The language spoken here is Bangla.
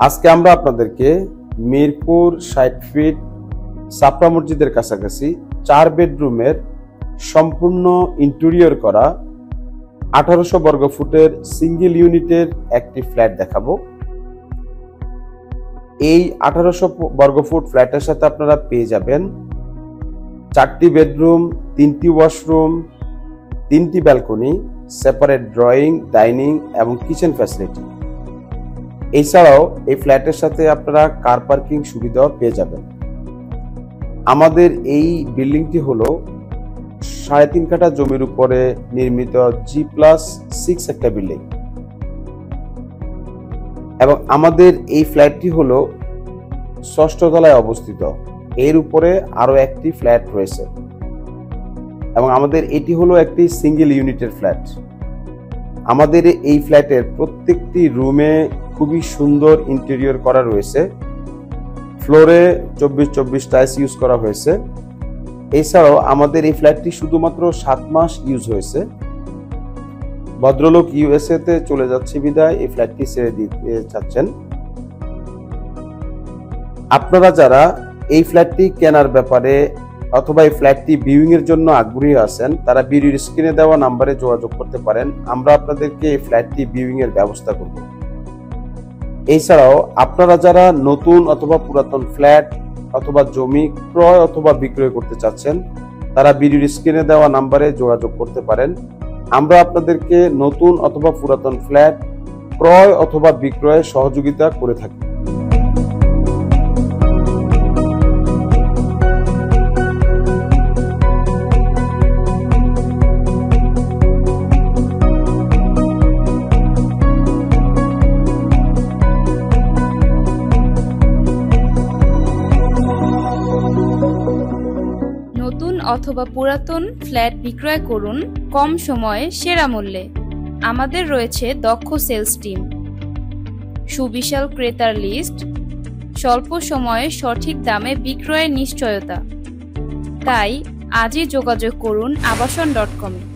আজকে আমরা আপনাদেরকে মিরপুর ৬০ ফিট ছাপড়া মসজিদের কাছাকাছি ৪ বেডরুমের সম্পূর্ণ ইন্টেরিয়র করা ১৮০০ বর্গফুটের সিঙ্গেল ইউনিটের একটি ফ্ল্যাট দেখাবো। এই ১৮০০ বর্গফুট ফ্ল্যাটের সাথে আপনারা পেয়ে যাবেন ৪টি বেডরুম, ৩টি ওয়াশরুম, ৩টি ব্যালকনি, সেপারেট ড্রয়িং, ডাইনিং এবং কিচেন ফ্যাসিলিটি। এছাড়াও এই ফ্ল্যাটের সাথে আপনারা কার পার্কিং সুবিধাও পেয়ে যাবেন। আমাদের এই বিল্ডিংটি হলো ৩.৫ কাঠা জমির উপরে নির্মিত G+6 একটা বিল্ডিং এবং আমাদের এই ফ্ল্যাটটি হলো ৬ষ্ঠ তলায় অবস্থিত। এর উপরে আরো একটি ফ্ল্যাট রয়েছে এবং আমাদের এটি হলো একটি সিঙ্গেল ইউনিটের ফ্ল্যাট। আমাদের এই ফ্ল্যাটের প্রত্যেকটি রুমে খুবই সুন্দর ইন্টেরিয়র করা রয়েছে। ফ্লোরে ২৪ টাইলস ইউজ করা হয়েছে। এছাড়াও আমাদের এই ফ্ল্যাটটি শুধুমাত্র ৭ মাস ইউজ হয়েছে। ভদ্রলোক USA তে চলে যাচ্ছে বিদায় এই ফ্ল্যাটটি ছেড়ে দিতে চাচ্ছেন। আপনারা যারা এই ফ্ল্যাটটি কেনার ব্যাপারে অথবা এই ফ্ল্যাটটি ভিউইং এর জন্য আগ্রহী আছেন তারা ভিডিওর স্ক্রিনে দেওয়া নম্বরে যোগাযোগ করতে পারেন। আমরা আপনাদেরকে এই ফ্ল্যাটটি ভিউইং এর ব্যবস্থা করব। এছাড়াও আপনারা যারা নতুন অথবা পুরাতন ফ্ল্যাট অথবা জমি ক্রয় অথবা বিক্রয় করতে চাচ্ছেন তারা ভিডিওর স্ক্রিনে দেওয়া নম্বরে যোগাযোগ করতে পারেন। আমরা আপনাদেরকে নতুন অথবা পুরাতন ফ্ল্যাট ক্রয় অথবা বিক্রয়ে সহযোগিতা করে থাকি। নতুন অথবা পুরাতন ফ্ল্যাট বিক্রয় করুন কম সময়ে সেরা মূল্যে। আমাদের রয়েছে দক্ষ সেলস টিম, সুবিশাল ক্রেতার লিস্ট, স্বল্প সময়ে সঠিক দামে বিক্রয়ের নিশ্চয়তা। তাই আজই যোগাযোগ করুন আবাসন.com-এ।